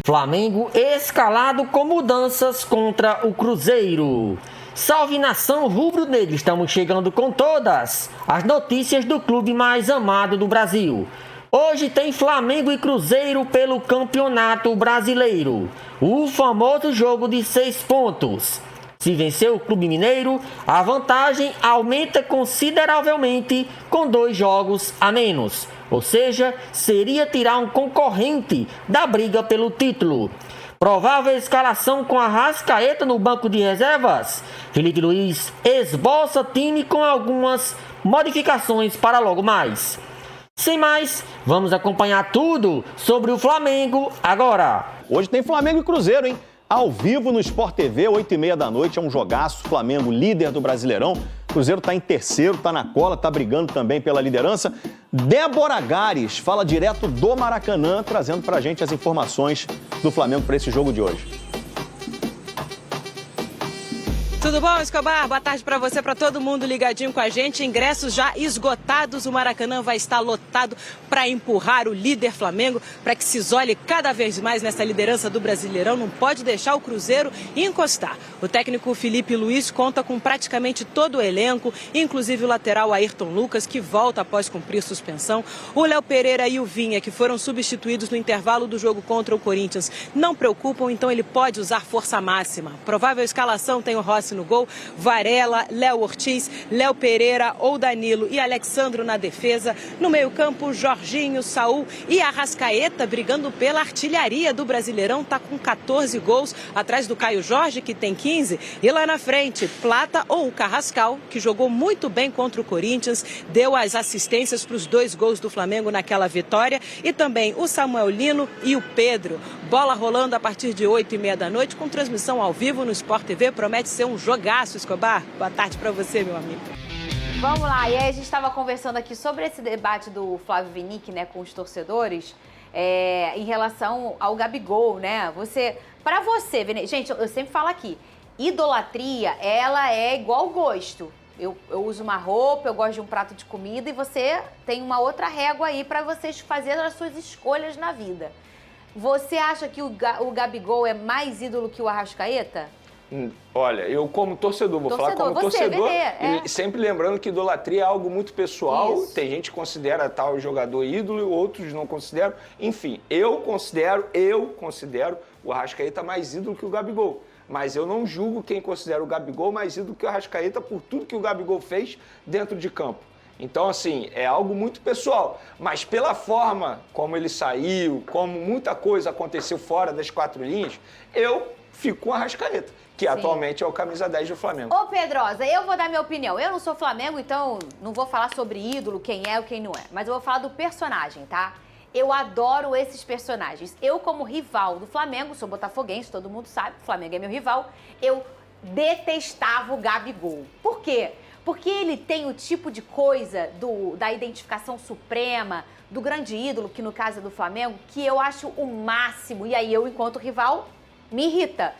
Flamengo escalado com mudanças contra o Cruzeiro. Salve nação rubro-negra, estamos chegando com todas as notícias do clube mais amado do Brasil. Hoje tem Flamengo e Cruzeiro pelo Campeonato Brasileiro. O famoso jogo de 6 pontos. Se vencer o Clube Mineiro, a vantagem aumenta consideravelmente com 2 jogos a menos. Ou seja, seria tirar um concorrente da briga pelo título. Provável escalação com Arrascaeta no banco de reservas. Felipe Luiz esboça time com algumas modificações para logo mais. Sem mais, vamos acompanhar tudo sobre o Flamengo agora. Hoje tem Flamengo e Cruzeiro, hein? Ao vivo no Sport TV, 8h30 da noite, é um jogaço. Flamengo, líder do Brasileirão. Cruzeiro tá em terceiro, tá na cola, tá brigando também pela liderança. Débora Gares fala direto do Maracanã, trazendo pra gente as informações do Flamengo para esse jogo de hoje. Tudo bom, Escobar? Boa tarde para você, para todo mundo ligadinho com a gente. Ingressos já esgotados, o Maracanã vai estar lotado para empurrar o líder Flamengo, para que se isole cada vez mais nessa liderança do Brasileirão. Não pode deixar o Cruzeiro encostar. O técnico Felipe Luiz conta com praticamente todo o elenco, inclusive o lateral Ayrton Lucas, que volta após cumprir suspensão. O Léo Pereira e o Vinha, que foram substituídos no intervalo do jogo contra o Corinthians, não preocupam, então ele pode usar força máxima. Provável escalação tem o Rossi no gol, Varela, Léo Ortiz, Léo Pereira ou Danilo e Alexandro na defesa. No meio-campo, Jorginho, Saul e Arrascaeta brigando pela artilharia do Brasileirão, tá com 14 gols, atrás do Caio Jorge, que tem 15, e lá na frente, Plata ou o Carrascal, que jogou muito bem contra o Corinthians, deu as assistências para os 2 gols do Flamengo naquela vitória, e também o Samuel Lino e o Pedro. Bola rolando a partir de 8h30 da noite, com transmissão ao vivo no Sport TV, promete ser um jogaço, Escobar. Boa tarde para você, meu amigo. Vamos lá, e aí a gente estava conversando aqui sobre esse debate do Flávio Vinick, né, com os torcedores, em relação ao Gabigol, né? Para você, gente, eu sempre falo aqui, idolatria, ela é igual gosto. Eu uso uma roupa, eu gosto de um prato de comida e você tem uma outra régua aí para vocês fazerem as suas escolhas na vida. Você acha que o Gabigol é mais ídolo que o Arrascaeta? Olha, eu como torcedor, vou falar como torcedor, e sempre lembrando que idolatria é algo muito pessoal. Isso. Tem gente que considera tal jogador ídolo, outros não consideram. Enfim, eu considero o Arrascaeta mais ídolo que o Gabigol. Mas eu não julgo quem considera o Gabigol mais ídolo que o Arrascaeta por tudo que o Gabigol fez dentro de campo. Então, assim, é algo muito pessoal, mas pela forma como ele saiu, como muita coisa aconteceu fora das 4 linhas, eu fico com o Arrascaeta, que atualmente é o camisa 10 do Flamengo. Ô Pedrosa, eu vou dar minha opinião. Eu não sou Flamengo, então não vou falar sobre ídolo, quem é ou quem não é. Mas eu vou falar do personagem, tá? Eu adoro esses personagens. Eu, como rival do Flamengo, sou botafoguense, todo mundo sabe, o Flamengo é meu rival, eu detestava o Gabigol. Por quê? Porque ele tem o tipo de coisa da identificação suprema, do grande ídolo, que no caso é do Flamengo, que eu acho o máximo. E aí eu, enquanto rival, me irrita.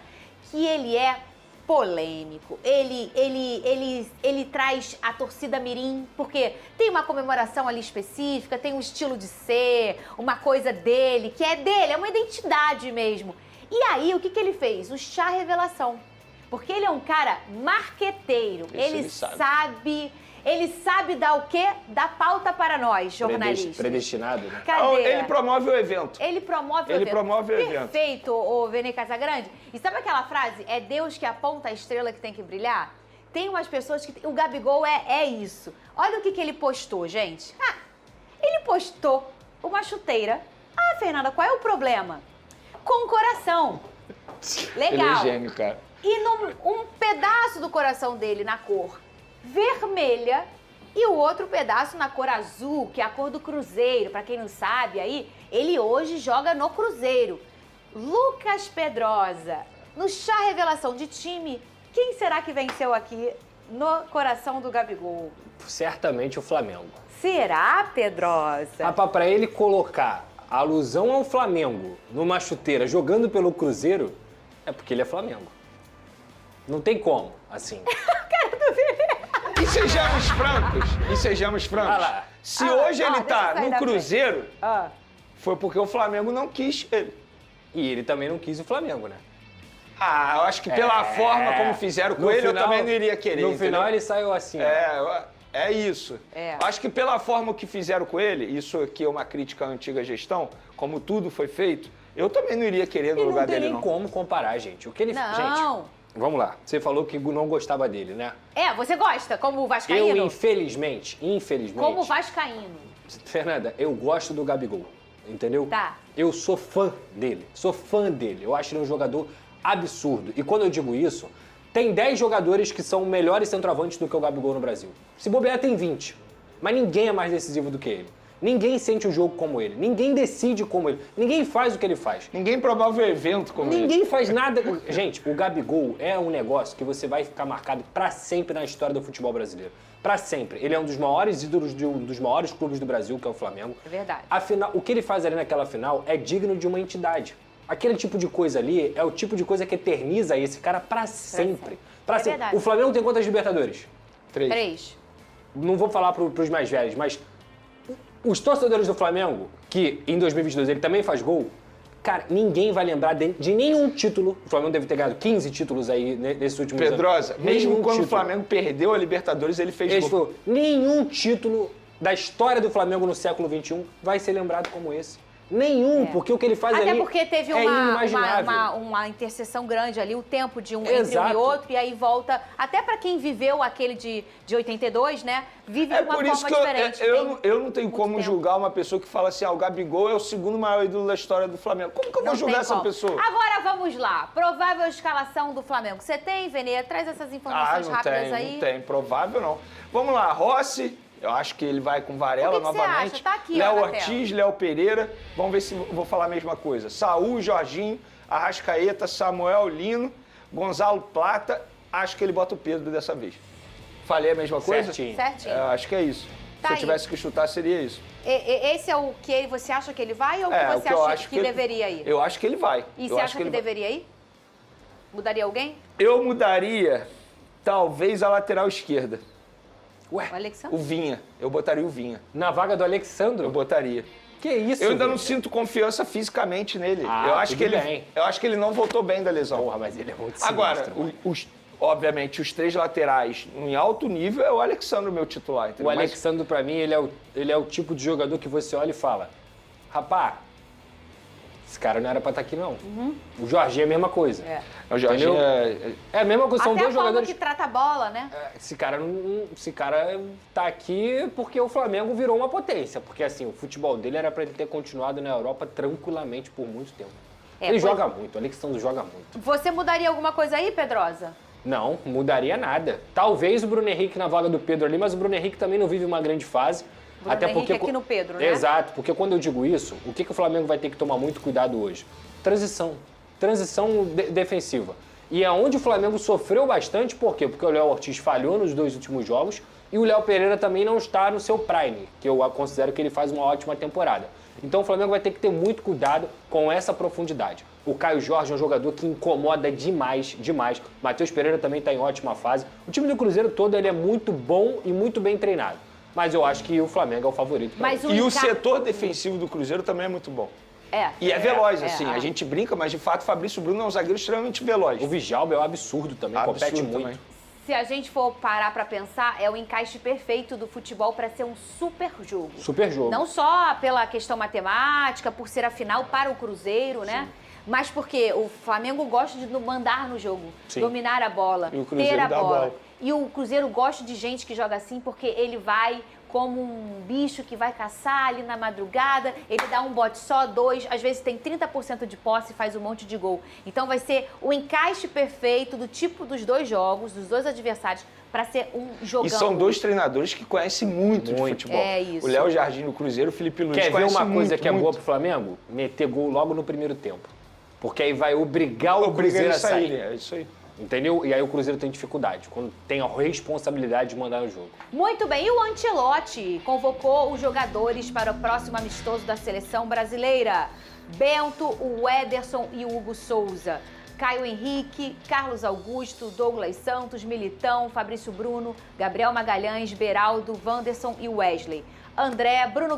Que ele é polêmico, ele traz a torcida mirim, porque tem uma comemoração ali específica, tem um estilo de ser, uma coisa dele, que é dele, é uma identidade mesmo. E aí, o que ele fez? O chá revelação. Porque ele é um cara marqueteiro, ele sabe dar o quê? Dar pauta para nós, jornalistas. Predestinado, né? Cadê? Ele promove o evento. Ele promove o evento. Perfeito, ô Vene Casagrande. E sabe aquela frase? É Deus que aponta a estrela que tem que brilhar? Tem umas pessoas que... O Gabigol é isso. Olha o que ele postou, gente. Ele postou uma chuteira. Fernanda, qual é o problema? Com o coração. Legal. Ele é gênio, cara. E um pedaço do coração dele na cor vermelha e o outro pedaço na cor azul, que é a cor do Cruzeiro. Para quem não sabe aí, ele hoje joga no Cruzeiro. Lucas Pedrosa, no chá revelação de time, quem será que venceu aqui no coração do Gabigol? Certamente o Flamengo. Será, Pedrosa? Para ele colocar a alusão ao Flamengo numa chuteira jogando pelo Cruzeiro, é porque ele é Flamengo. Não tem como, assim. E sejamos francos. Se hoje ele tá no Cruzeiro, foi porque o Flamengo não quis ele. E ele também não quis o Flamengo, né? Ah, eu acho que pela forma como fizeram com ele, eu também não iria querer. No final ele saiu assim. É isso. Acho que pela forma que fizeram com ele, isso aqui é uma crítica à antiga gestão, como tudo foi feito, eu também não iria querer no lugar dele, não. Não tem nem como comparar, gente. O que ele... Não. Gente, vamos lá. Você falou que não gostava dele, né? Você gosta, como vascaíno? Eu, infelizmente... Como vascaíno. Fernanda, eu gosto do Gabigol, entendeu? Tá. Eu sou fã dele. Eu acho ele um jogador absurdo. E quando eu digo isso, tem 10 jogadores que são melhores centroavantes do que o Gabigol no Brasil. Se bobear, tem 20. Mas ninguém é mais decisivo do que ele. Ninguém sente o jogo como ele. Ninguém decide como ele. Ninguém faz o que ele faz. Ninguém promove o evento como ele. Ninguém faz nada. Gente, o Gabigol é um negócio que você vai ficar marcado pra sempre na história do futebol brasileiro. Pra sempre. Ele é um dos maiores ídolos de um dos maiores clubes do Brasil, que é o Flamengo. É verdade. Afinal, o que ele faz ali naquela final é digno de uma entidade. Aquele tipo de coisa ali é o tipo de coisa que eterniza esse cara pra sempre. Pra sempre. Verdade. O Flamengo tem quantas Libertadores? 3. Não vou falar pros mais velhos, mas os torcedores do Flamengo, que em 2022 ele também faz gol, cara, ninguém vai lembrar de nenhum título. O Flamengo deve ter ganhado 15 títulos aí nesses últimos anos. Pedrosa, mesmo Nenhum quando título. o Flamengo perdeu a Libertadores, ele fez gol. Nenhum título da história do Flamengo no século XXI vai ser lembrado como esse. Nenhum, porque o que ele faz Até ali porque teve uma interseção grande ali, o tempo de entre um e outro, e aí volta, até pra quem viveu aquele de 82, né, vive de uma forma diferente. Eu não tenho como julgar uma pessoa que fala assim, o Gabigol é o segundo maior ídolo da história do Flamengo. Como que eu vou julgar essa pessoa? Agora vamos lá, provável escalação do Flamengo. Você tem, Venê? Traz essas informações rápidas aí. Não tem, provável não. Vamos lá, Rossi. Eu acho que ele vai com Varela novamente. Você acha? Tá aqui, Léo Ortiz, Léo Pereira. Vamos ver se vou falar a mesma coisa. Saúl, Jorginho, Arrascaeta, Samuel Lino, Gonzalo Plata. Acho que ele bota o Pedro dessa vez. Falei a mesma coisa? Certinho. Acho que é isso. Se eu tivesse que chutar, seria isso. Esse é o que você acha que ele vai ou o que você acha que deveria ir? Eu acho que ele vai. E você acha que deveria ir? Mudaria alguém? Eu mudaria, talvez, a lateral esquerda. Ué, o Vinha. Eu botaria o Vinha. Na vaga do Alexandro? Eu botaria. Que isso? Eu ainda não sinto confiança fisicamente nele. Eu acho que ele não voltou bem da lesão. Porra, mas ele é muito sinistro. Agora, obviamente, os 3 laterais em alto nível é o Alexandre, meu titular. Entendeu? O Alexandre, pra mim, ele é o tipo de jogador que você olha e fala, rapá, esse cara não era pra estar aqui, não. O Jorginho é a mesma coisa. O Jorginho é a mesma coisa, são dois jogadores... Até a forma que trata a bola, né? Esse cara tá aqui porque o Flamengo virou uma potência. Porque, assim, o futebol dele era pra ele ter continuado na Europa tranquilamente por muito tempo. Ele joga muito, o Alexandre joga muito. Você mudaria alguma coisa aí, Pedrosa? Não, mudaria nada. Talvez o Bruno Henrique na vaga do Pedro ali, mas o Bruno Henrique também não vive uma grande fase. Bruno Henrique aqui no Pedro, né? Exato, porque quando eu digo isso, o que o Flamengo vai ter que tomar muito cuidado hoje? Transição defensiva. E é onde o Flamengo sofreu bastante, por quê? Porque o Léo Ortiz falhou nos 2 últimos jogos e o Léo Pereira também não está no seu prime, que eu considero que ele faz uma ótima temporada. Então o Flamengo vai ter que ter muito cuidado com essa profundidade. O Caio Jorge é um jogador que incomoda demais. Matheus Pereira também está em ótima fase. O time do Cruzeiro todo ele é muito bom e muito bem treinado. Mas eu acho que o Flamengo é o favorito. O setor defensivo do Cruzeiro também é muito bom. E é veloz, assim. A gente brinca, mas de fato o Fabrício Bruno é um zagueiro extremamente veloz. O Vijalba é um absurdo também, compete muito. Também. Se a gente for parar pra pensar, é o encaixe perfeito do futebol pra ser um super jogo. Super jogo. Não só pela questão matemática, por ser a final para o Cruzeiro, né? Mas porque o Flamengo gosta de mandar no jogo, dominar a bola, ter a bola. E o Cruzeiro gosta de gente que joga assim porque ele vai como um bicho que vai caçar ali na madrugada, ele dá um bote só, 2, às vezes tem 30% de posse e faz um monte de gol. Então vai ser o encaixe perfeito do tipo dos 2 jogos, dos 2 adversários, para ser um jogão. E são 2 treinadores que conhecem muito de futebol. É isso. O Léo Jardim no Cruzeiro, o Felipe Luiz Quer ver uma coisa que é boa pro Flamengo? Meter gol logo no primeiro tempo. Porque aí vai obrigar o Cruzeiro a sair. É isso aí. Entendeu? E aí o Cruzeiro tem dificuldade, quando tem a responsabilidade de mandar no jogo. Muito bem, e o Ancelotti convocou os jogadores para o próximo amistoso da seleção brasileira. Bento, o Ederson e o Hugo Souza. Caio Henrique, Carlos Augusto, Douglas Santos, Militão, Fabrício Bruno, Gabriel Magalhães, Beraldo, Wanderson e Wesley. André, Bruno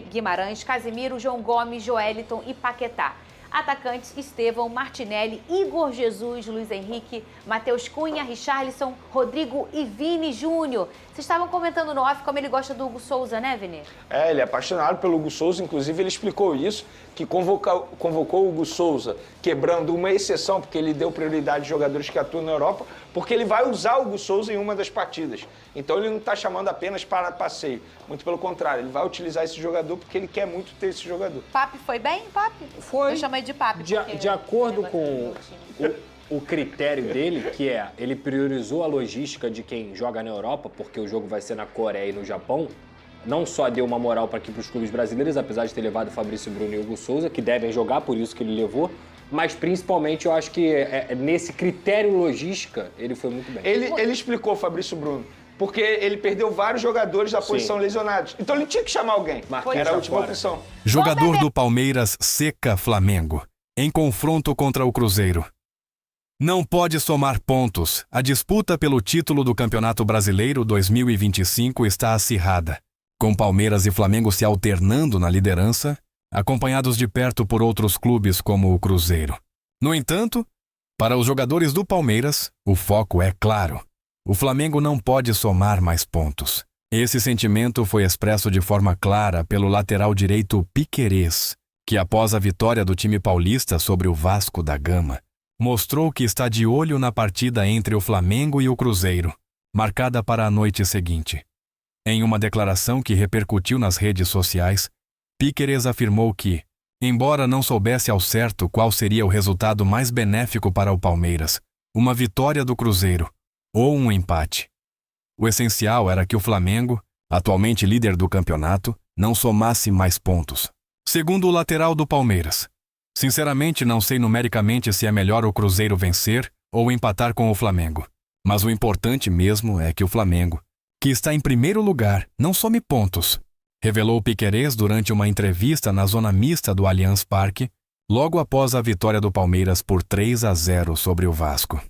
Guimarães, Casemiro, João Gomes, Joeliton e Paquetá. atacantes Estevão, Martinelli, Igor Jesus, Luiz Henrique, Matheus Cunha, Richarlison, Rodrigo e Vini Júnior. Vocês estavam comentando no off como ele gosta do Hugo Souza, né, Vini? Ele é apaixonado pelo Hugo Souza, inclusive ele explicou isso, que convocou o Hugo Souza, quebrando uma exceção, porque ele deu prioridade a jogadores que atuam na Europa, porque ele vai usar o Hugo Souza em uma das partidas. Então ele não está chamando apenas para passeio, muito pelo contrário, ele vai utilizar esse jogador porque ele quer muito ter esse jogador. Pape foi bem, Pape? Foi. Eu chamei de Pape. De acordo com o critério dele, que é, ele priorizou a logística de quem joga na Europa, porque o jogo vai ser na Coreia e no Japão, não só deu uma moral para os clubes brasileiros, apesar de ter levado o Fabrício Bruno e o Hugo Souza, que devem jogar, por isso que ele levou, mas principalmente eu acho que nesse critério logística ele foi muito bem. Ele explicou, Fabrício Bruno, porque ele perdeu vários jogadores da posição lesionados. Então ele tinha que chamar alguém. Era a última opção. Jogador do Palmeiras seca Flamengo em confronto contra o Cruzeiro. Não pode somar pontos. A disputa pelo título do Campeonato Brasileiro 2025 está acirrada, com Palmeiras e Flamengo se alternando na liderança, acompanhados de perto por outros clubes como o Cruzeiro. No entanto, para os jogadores do Palmeiras, o foco é claro. O Flamengo não pode somar mais pontos. Esse sentimento foi expresso de forma clara pelo lateral direito Piquerez, que após a vitória do time paulista sobre o Vasco da Gama, mostrou que está de olho na partida entre o Flamengo e o Cruzeiro, marcada para a noite seguinte. Em uma declaração que repercutiu nas redes sociais, Piquerez afirmou que, embora não soubesse ao certo qual seria o resultado mais benéfico para o Palmeiras, uma vitória do Cruzeiro ou um empate, o essencial era que o Flamengo, atualmente líder do campeonato, não somasse mais pontos. Segundo o lateral do Palmeiras, sinceramente não sei numericamente se é melhor o Cruzeiro vencer ou empatar com o Flamengo, mas o importante mesmo é que o Flamengo, que está em primeiro lugar, não some pontos, revelou Piquerez durante uma entrevista na zona mista do Allianz Parque, logo após a vitória do Palmeiras por 3-0 sobre o Vasco.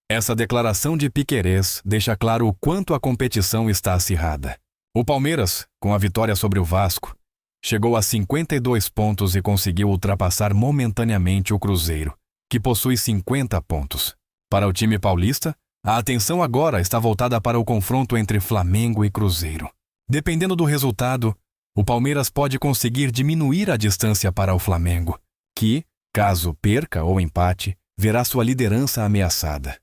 Essa declaração de Piquerez deixa claro o quanto a competição está acirrada. O Palmeiras, com a vitória sobre o Vasco, chegou a 52 pontos e conseguiu ultrapassar momentaneamente o Cruzeiro, que possui 50 pontos. Para o time paulista, a atenção agora está voltada para o confronto entre Flamengo e Cruzeiro. Dependendo do resultado, o Palmeiras pode conseguir diminuir a distância para o Flamengo, que, caso perca ou empate, verá sua liderança ameaçada.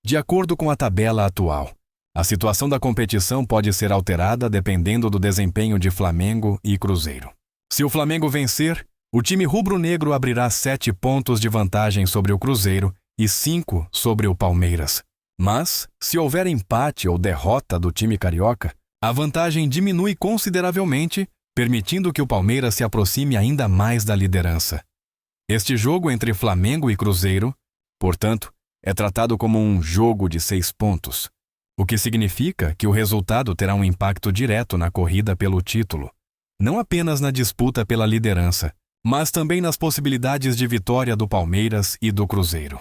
De acordo com a tabela atual, a situação da competição pode ser alterada dependendo do desempenho de Flamengo e Cruzeiro. Se o Flamengo vencer, o time rubro-negro abrirá 7 pontos de vantagem sobre o Cruzeiro e 5 sobre o Palmeiras. Mas, se houver empate ou derrota do time carioca, a vantagem diminui consideravelmente, permitindo que o Palmeiras se aproxime ainda mais da liderança. Este jogo entre Flamengo e Cruzeiro, portanto, é tratado como um jogo de 6 pontos, o que significa que o resultado terá um impacto direto na corrida pelo título, não apenas na disputa pela liderança, mas também nas possibilidades de vitória do Palmeiras e do Cruzeiro.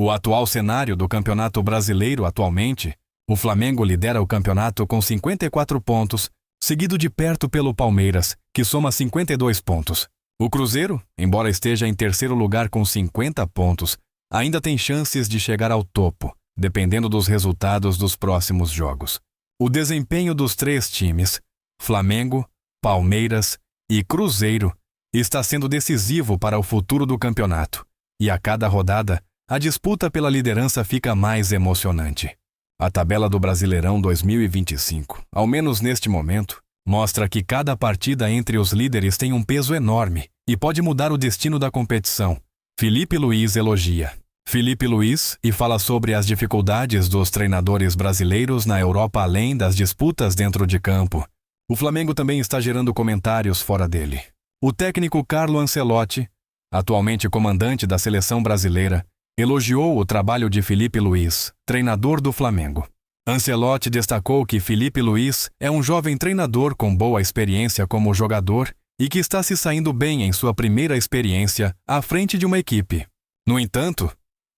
O atual cenário do Campeonato Brasileiro atualmente, o Flamengo lidera o campeonato com 54 pontos, seguido de perto pelo Palmeiras, que soma 52 pontos. O Cruzeiro, embora esteja em terceiro lugar com 50 pontos, ainda tem chances de chegar ao topo, dependendo dos resultados dos próximos jogos. O desempenho dos 3 times, Flamengo, Palmeiras e Cruzeiro, está sendo decisivo para o futuro do campeonato, e a cada rodada, a disputa pela liderança fica mais emocionante. A tabela do Brasileirão 2025, ao menos neste momento, mostra que cada partida entre os líderes tem um peso enorme e pode mudar o destino da competição. Felipe Luiz elogia Felipe Luiz e fala sobre as dificuldades dos treinadores brasileiros na Europa além das disputas dentro de campo. O Flamengo também está gerando comentários fora dele. O técnico Carlo Ancelotti, atualmente comandante da seleção brasileira, elogiou o trabalho de Felipe Luiz, treinador do Flamengo. Ancelotti destacou que Felipe Luiz é um jovem treinador com boa experiência como jogador e que está se saindo bem em sua primeira experiência à frente de uma equipe. No entanto,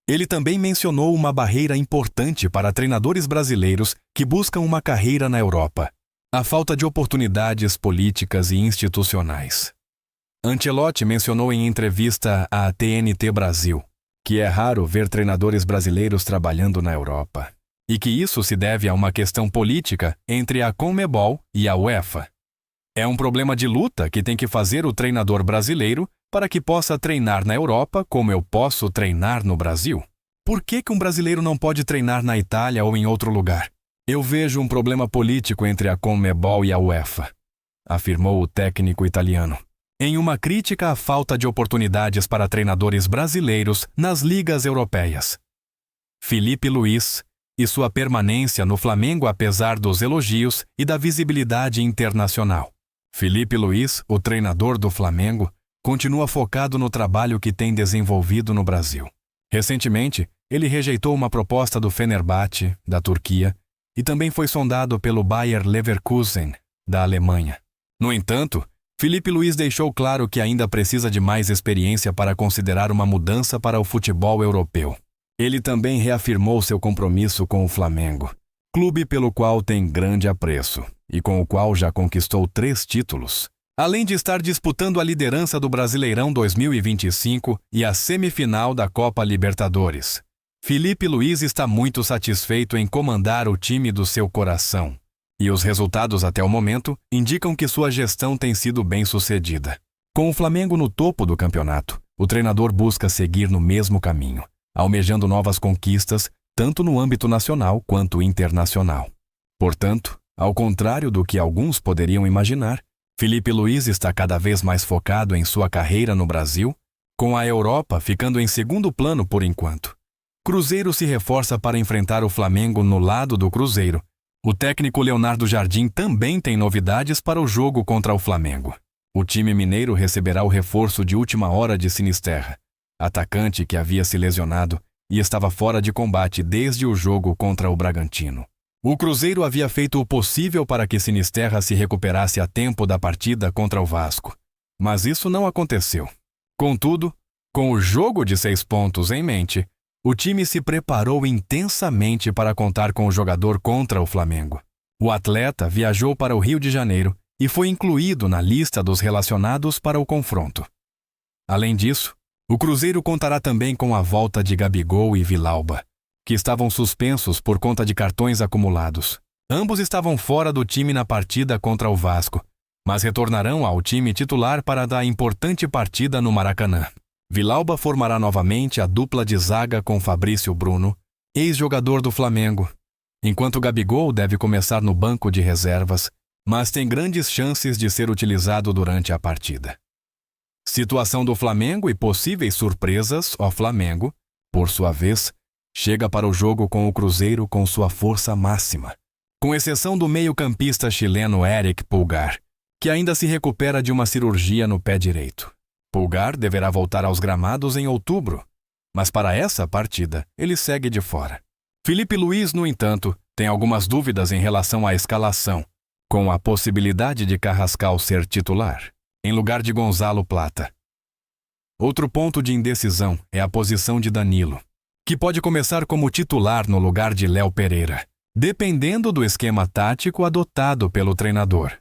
ele também mencionou uma barreira importante para treinadores brasileiros que buscam uma carreira na Europa: a falta de oportunidades políticas e institucionais. Ancelotti mencionou em entrevista à TNT Brasil que é raro ver treinadores brasileiros trabalhando na Europa e que isso se deve a uma questão política entre a Conmebol e a UEFA. É um problema de luta que tem que fazer o treinador brasileiro para que possa treinar na Europa como eu posso treinar no Brasil. Por que um brasileiro não pode treinar na Itália ou em outro lugar? Eu vejo um problema político entre a Conmebol e a UEFA, afirmou o técnico italiano, em uma crítica à falta de oportunidades para treinadores brasileiros nas ligas europeias. Filipe Luís e sua permanência no Flamengo apesar dos elogios e da visibilidade internacional. Filipe Luís, o treinador do Flamengo, continua focado no trabalho que tem desenvolvido no Brasil. Recentemente, ele rejeitou uma proposta do Fenerbahçe, da Turquia, e também foi sondado pelo Bayer Leverkusen, da Alemanha. No entanto, Filipe Luís deixou claro que ainda precisa de mais experiência para considerar uma mudança para o futebol europeu. Ele também reafirmou seu compromisso com o Flamengo, clube pelo qual tem grande apreço e com o qual já conquistou 3 títulos, além de estar disputando a liderança do Brasileirão 2025 e a semifinal da Copa Libertadores. Filipe Luís está muito satisfeito em comandar o time do seu coração. E os resultados até o momento indicam que sua gestão tem sido bem-sucedida. Com o Flamengo no topo do campeonato, o treinador busca seguir no mesmo caminho, almejando novas conquistas, tanto no âmbito nacional quanto internacional. Portanto, ao contrário do que alguns poderiam imaginar, Filipe Luís está cada vez mais focado em sua carreira no Brasil, com a Europa ficando em segundo plano por enquanto. Cruzeiro se reforça para enfrentar o Flamengo no lado do Cruzeiro. O técnico Leonardo Jardim também tem novidades para o jogo contra o Flamengo. O time mineiro receberá o reforço de última hora de Sinisterra, atacante que havia se lesionado e estava fora de combate desde o jogo contra o Bragantino. O Cruzeiro havia feito o possível para que Sinisterra se recuperasse a tempo da partida contra o Vasco, mas isso não aconteceu. Contudo, com o jogo de 6 pontos em mente, o time se preparou intensamente para contar com o jogador contra o Flamengo. O atleta viajou para o Rio de Janeiro e foi incluído na lista dos relacionados para o confronto. Além disso, o Cruzeiro contará também com a volta de Gabigol e Vilauba, que estavam suspensos por conta de cartões acumulados. Ambos estavam fora do time na partida contra o Vasco, mas retornarão ao time titular para a importante partida no Maracanã. Vilauba formará novamente a dupla de zaga com Fabrício Bruno, ex-jogador do Flamengo, enquanto Gabigol deve começar no banco de reservas, mas tem grandes chances de ser utilizado durante a partida. Situação do Flamengo e possíveis surpresas ao Flamengo, por sua vez, chega para o jogo com o Cruzeiro com sua força máxima, com exceção do meio-campista chileno Eric Pulgar, que ainda se recupera de uma cirurgia no pé direito. Pulgar deverá voltar aos gramados em outubro, mas para essa partida ele segue de fora. Filipe Luís, no entanto, tem algumas dúvidas em relação à escalação, com a possibilidade de Carrascal ser titular, em lugar de Gonzalo Plata. Outro ponto de indecisão é a posição de Danilo, que pode começar como titular no lugar de Léo Pereira, dependendo do esquema tático adotado pelo treinador.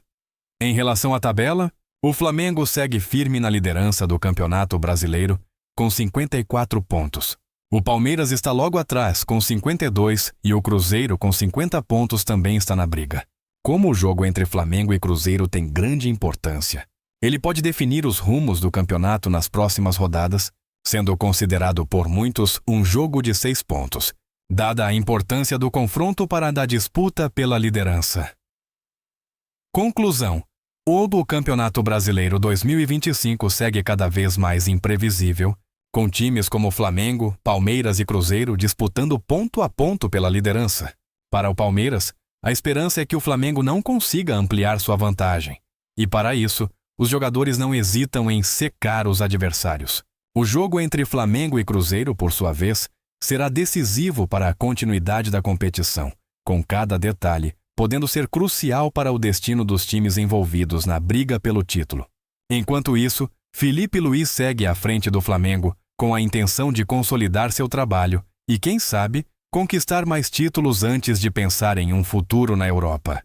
Em relação à tabela, o Flamengo segue firme na liderança do Campeonato Brasileiro, com 54 pontos. O Palmeiras está logo atrás, com 52, e o Cruzeiro, com 50 pontos, também está na briga. Como o jogo entre Flamengo e Cruzeiro tem grande importância, ele pode definir os rumos do campeonato nas próximas rodadas, sendo considerado por muitos um jogo de 6 pontos, dada a importância do confronto para a disputa pela liderança. Conclusão. O Campeonato Brasileiro 2025 segue cada vez mais imprevisível, com times como Flamengo, Palmeiras e Cruzeiro disputando ponto a ponto pela liderança. Para o Palmeiras, a esperança é que o Flamengo não consiga ampliar sua vantagem, e para isso, os jogadores não hesitam em secar os adversários. O jogo entre Flamengo e Cruzeiro, por sua vez, será decisivo para a continuidade da competição, com cada detalhe podendo ser crucial para o destino dos times envolvidos na briga pelo título. Enquanto isso, Filipe Luís segue à frente do Flamengo com a intenção de consolidar seu trabalho e, quem sabe, conquistar mais títulos antes de pensar em um futuro na Europa.